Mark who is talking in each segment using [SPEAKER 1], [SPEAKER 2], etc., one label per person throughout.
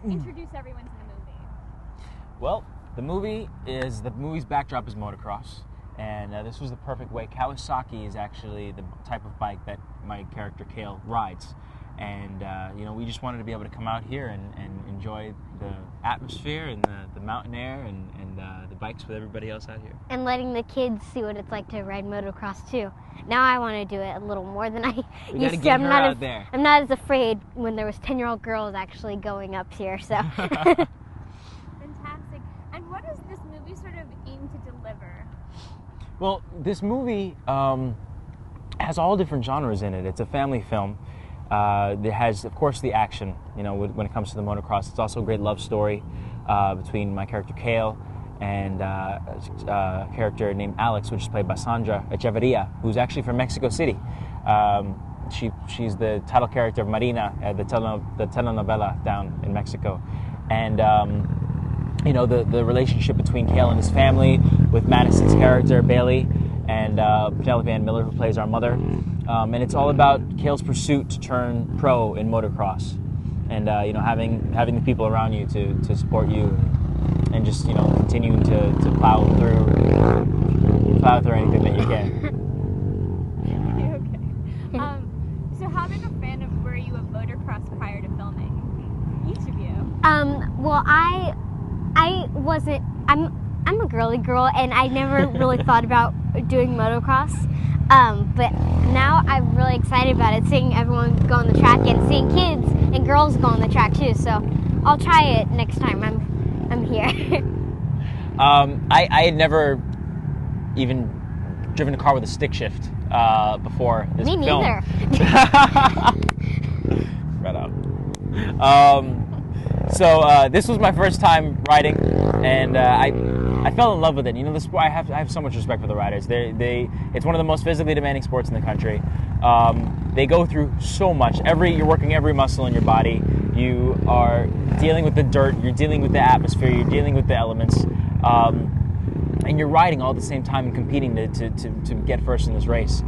[SPEAKER 1] introduce everyone to the movie.
[SPEAKER 2] Well, the movie's backdrop is motocross, and this was the perfect way. Kawasaki is actually the type of bike that my character Kale rides, and we just wanted to be able to come out here and enjoy the atmosphere and the mountain air and the bikes with everybody else out here.
[SPEAKER 3] And letting the kids see what it's like to ride motocross too. Now I want to do it a little more than I used to.
[SPEAKER 2] Get her out there.
[SPEAKER 3] I'm not as afraid when there was 10-year-old girls actually going up here. So.
[SPEAKER 1] Fantastic. And what does this movie sort of aim to deliver?
[SPEAKER 2] Well, this movie has all different genres in it. It's a family film. It has, of course, the action. When it comes to the motocross, it's also a great love story between my character Kale and a character named Alex, which is played by Sandra Echeverria, who's actually from Mexico City. She's the title character of Marina at the telenovela down in Mexico, and the relationship between Kale and his family, with Madison's character Bailey, and Penelope Ann Miller, who plays our mother. And it's all about Kale's pursuit to turn pro in motocross, and having the people around you to support you, and just continuing to plow through anything that you can.
[SPEAKER 1] Okay. So how big a fan were you of motocross prior to filming? Each of you.
[SPEAKER 3] Well, I wasn't. I'm a girly girl, and I never really thought about doing motocross. But now I'm really excited about it, seeing everyone go on the track and seeing kids and girls go on the track too. So I'll try it next time I'm here.
[SPEAKER 2] I had never even driven a car with a stick shift before this film.
[SPEAKER 3] Me neither.
[SPEAKER 2] Right on. So this was my first time riding, and I fell in love with it. The sport. I have so much respect for the riders. It's one of the most physically demanding sports in the country. They go through so much. You're working every muscle in your body. You are dealing with the dirt. You're dealing with the atmosphere. You're dealing with the elements, and you're riding all at the same time and competing to get first in this race.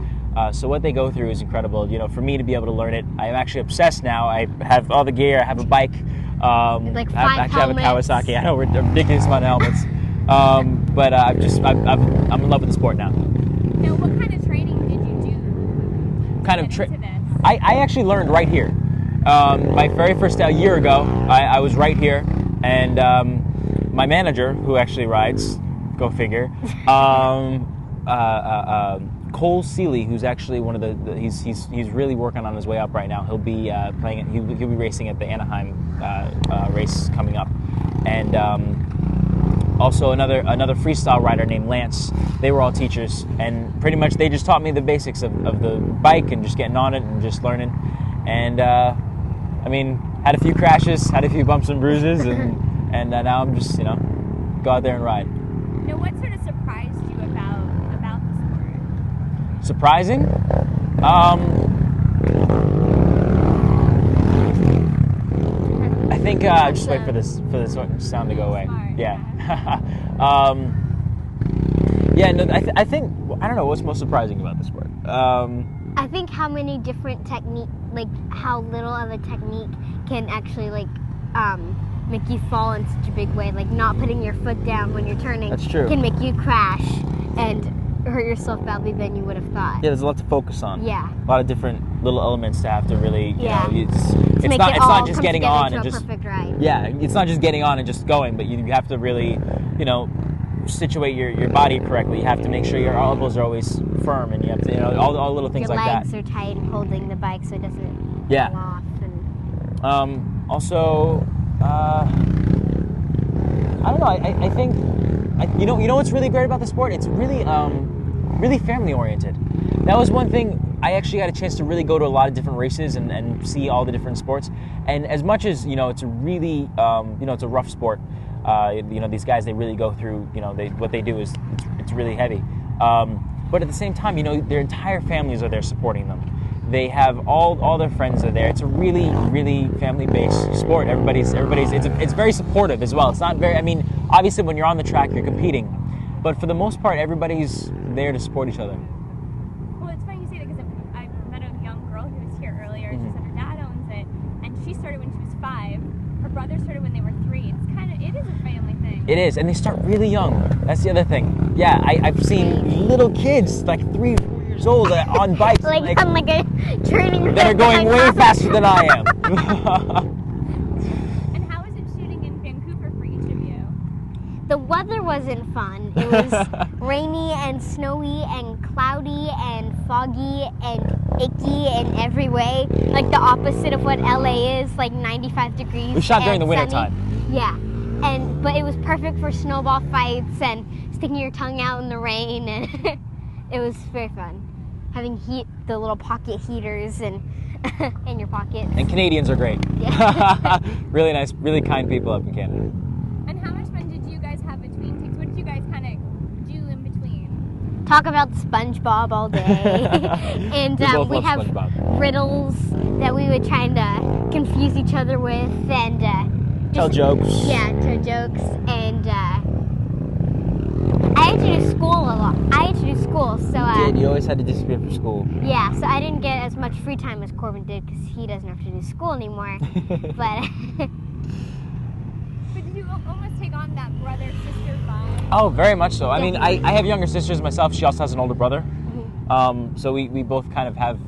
[SPEAKER 2] So what they go through is incredible. For me to be able to learn it, I'm actually obsessed now. I have all the gear. I have a bike.
[SPEAKER 3] Like 5
[SPEAKER 2] I actually
[SPEAKER 3] helmets.
[SPEAKER 2] have a Kawasaki. I know, we're ridiculous amount of helmets. But I'm in love with the sport now.
[SPEAKER 1] Now, what kind of training did you do?
[SPEAKER 2] I actually learned right here. My very first year ago, I was right here, and my manager, who actually rides, go figure, Cole Seeley, who's actually one of he's really working on his way up right now. He'll be he'll be racing at the Anaheim race coming up, and also another freestyle rider named Lance. They were all teachers, and pretty much they just taught me the basics of the bike and just getting on it and just learning. And had a few crashes, had a few bumps and bruises, and now I'm just go out there and ride.
[SPEAKER 1] Now, what sort of surprised you about the sport?
[SPEAKER 2] Surprising? I think just wait for this sound to go away.
[SPEAKER 1] Smart.
[SPEAKER 2] Yeah. I think I don't know what's most surprising about the sport.
[SPEAKER 3] I think how many different technique, like how little of a technique can actually make you fall in such a big way. Like not putting your foot down when you're turning.
[SPEAKER 2] That's true.
[SPEAKER 3] Can make you crash and hurt yourself badly than you would have thought.
[SPEAKER 2] Yeah, there's a lot to focus on.
[SPEAKER 3] Yeah.
[SPEAKER 2] A lot of different little elements to have to really, it's
[SPEAKER 3] make
[SPEAKER 2] not
[SPEAKER 3] it all
[SPEAKER 2] not just
[SPEAKER 3] come
[SPEAKER 2] getting
[SPEAKER 3] together
[SPEAKER 2] on
[SPEAKER 3] to
[SPEAKER 2] and
[SPEAKER 3] a
[SPEAKER 2] just
[SPEAKER 3] perfect ride.
[SPEAKER 2] Yeah, it's not just getting on and just going, but you have to really, situate your body correctly. You have to make sure your elbows are always firm, and you have to, all little things
[SPEAKER 3] your
[SPEAKER 2] like that.
[SPEAKER 3] legs are tight holding the bike so it doesn't
[SPEAKER 2] Yeah.
[SPEAKER 3] fall off. And
[SPEAKER 2] Also, I don't know. I think, what's really great about the sport? It's really, really family oriented. That was one thing. I actually had a chance to really go to a lot of different races and see all the different sports. And as much as it's a really, it's a rough sport. These guys, they really go through. What they do is it's really heavy. But at the same time, their entire families are there supporting them. They have all their friends are there. It's a really, really family-based sport. Everybody's. It's very supportive as well. It's not very. Obviously, when you're on the track, you're competing, but for the most part, everybody's there to support each other.
[SPEAKER 1] Well, it's funny you say that because I met a young girl who was here earlier. She said her dad owns it, and she started when she was 5. Her brothers started when they were 3. It is a family thing.
[SPEAKER 2] It is, and they start really young. That's the other thing. Yeah, I've seen little kids, like 3 or 4 years old, on bikes.
[SPEAKER 3] Like on like a training.
[SPEAKER 2] That are going way faster than I am.
[SPEAKER 1] And how is it shooting in Vancouver for each of you?
[SPEAKER 3] The weather wasn't fun. It was rainy and snowy and cloudy and foggy and icky in every way. Like the opposite of what LA is, like 95 degrees.
[SPEAKER 2] We shot during the winter
[SPEAKER 3] sunny.
[SPEAKER 2] time.
[SPEAKER 3] Yeah. But it was perfect for snowball fights and sticking your tongue out in the rain, and it was very fun. Having the little pocket heaters and in your pockets.
[SPEAKER 2] And Canadians are great.
[SPEAKER 3] Yeah.
[SPEAKER 2] Really nice, really kind people up in Canada.
[SPEAKER 1] And how much fun did you guys have between takes? What did you guys kind of do in between?
[SPEAKER 3] Talk about SpongeBob all day. And
[SPEAKER 2] We both
[SPEAKER 3] we
[SPEAKER 2] love
[SPEAKER 3] have
[SPEAKER 2] SpongeBob.
[SPEAKER 3] riddles that we would try to confuse each other with, and
[SPEAKER 2] Tell jokes.
[SPEAKER 3] Yeah, tell jokes. And I had to do school a lot. So
[SPEAKER 2] You always had to disappear from school.
[SPEAKER 3] yeah, so I didn't get as much free time as Corbin did because he doesn't have to do school anymore. But
[SPEAKER 1] But did you almost take on that brother-sister vibe?
[SPEAKER 2] Oh, very much so. I mean, I have younger sisters myself. She also has an older brother.
[SPEAKER 3] Mm-hmm.
[SPEAKER 2] So we both kind of have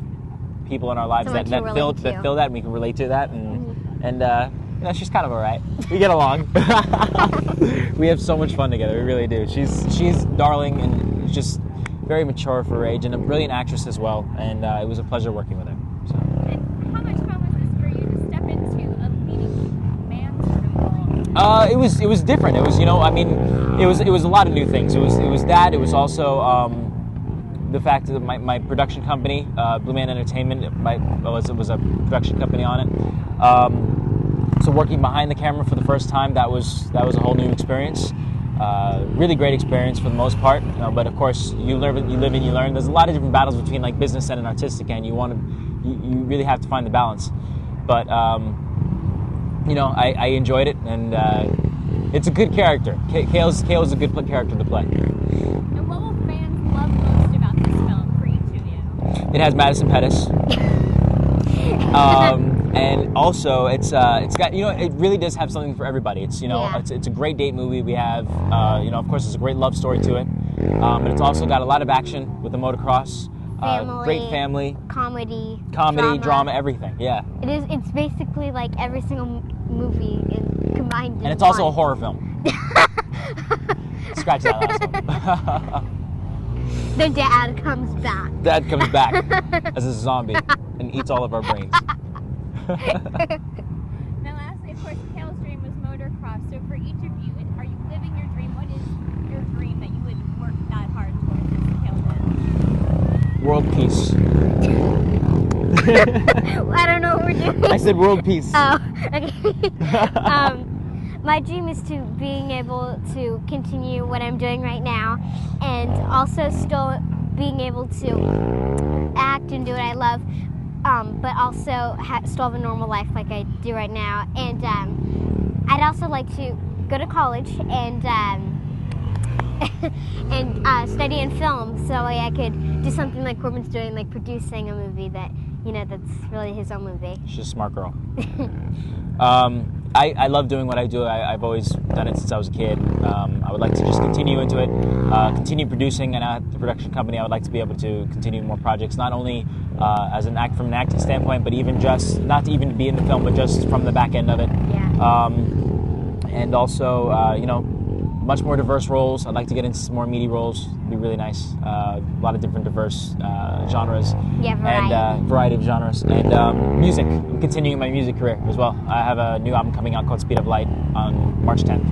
[SPEAKER 2] people in our lives
[SPEAKER 3] Someone
[SPEAKER 2] that
[SPEAKER 3] to
[SPEAKER 2] fill
[SPEAKER 3] relate to.
[SPEAKER 2] that, and we can relate to that, and
[SPEAKER 3] Mm-hmm.
[SPEAKER 2] you know, she's kind of all right. We get along. We have so much fun together. We really do. She's darling and just very mature for her age, and a brilliant actress as well. And it was a pleasure working with her. So.
[SPEAKER 1] And how much fun was this for you to step into a leading man sort of role?
[SPEAKER 2] It was different. It was, you know, I mean, it was a lot of new things. It was that. It was also the fact that my production company, Bleu Entertainment, was a production company on it. So working behind the camera for the first time, that was a whole new experience. Really great experience for the most part. You know, but of course, you live and you learn. There's a lot of different battles between like business and an artistic end. You really have to find the balance. But you know, I enjoyed it, and it's a good character. Kale's a good character to play.
[SPEAKER 1] And what will fans love most about this film for each of you?
[SPEAKER 2] It has Madison Pettis. And also, it's got, you know, it really does have something for everybody. It's, you know,
[SPEAKER 3] Yeah.
[SPEAKER 2] it's a great date movie. We have, you know, of course, there's a great love story to it. But it's also got a lot of action with the motocross. Great family.
[SPEAKER 3] Comedy,
[SPEAKER 2] Drama, everything. Yeah.
[SPEAKER 3] It's basically like every single movie combined.
[SPEAKER 2] And it's also a horror film. Scratch that last one.
[SPEAKER 3] The dad comes back.
[SPEAKER 2] Dad comes back as a zombie and eats all of our brains.
[SPEAKER 1] Now lastly, of course, Kale's dream was motocross. So for each of you, are you living your dream? What is your dream that you would work that hard towards as Kale did?
[SPEAKER 2] World peace.
[SPEAKER 3] I don't know what we're doing.
[SPEAKER 2] I said world peace.
[SPEAKER 3] Oh, okay. My dream is to being able to continue what I'm doing right now, and also still being able to act and do what I love, but also still have a normal life like I do right now. And I'd also like to go to college and and study in film, so I could do something like Corbin's doing, like producing a movie that, you know, that's really his own movie.
[SPEAKER 2] She's a smart girl. I love doing what I do. I've always done it since I was a kid. I would like to just continue into it, continue producing, and at the production company I would like to be able to continue more projects, not only as from an acting standpoint, but even just, not to even be in the film, but just from the back end of it.
[SPEAKER 3] Yeah.
[SPEAKER 2] And also, you know, much more diverse roles. I'd like to get into some more meaty roles. It'd be really nice. A lot of different diverse genres.
[SPEAKER 3] Yeah, variety.
[SPEAKER 2] And variety of genres. And music. I'm continuing my music career as well. I have a new album coming out called Speed of Light on March 10th.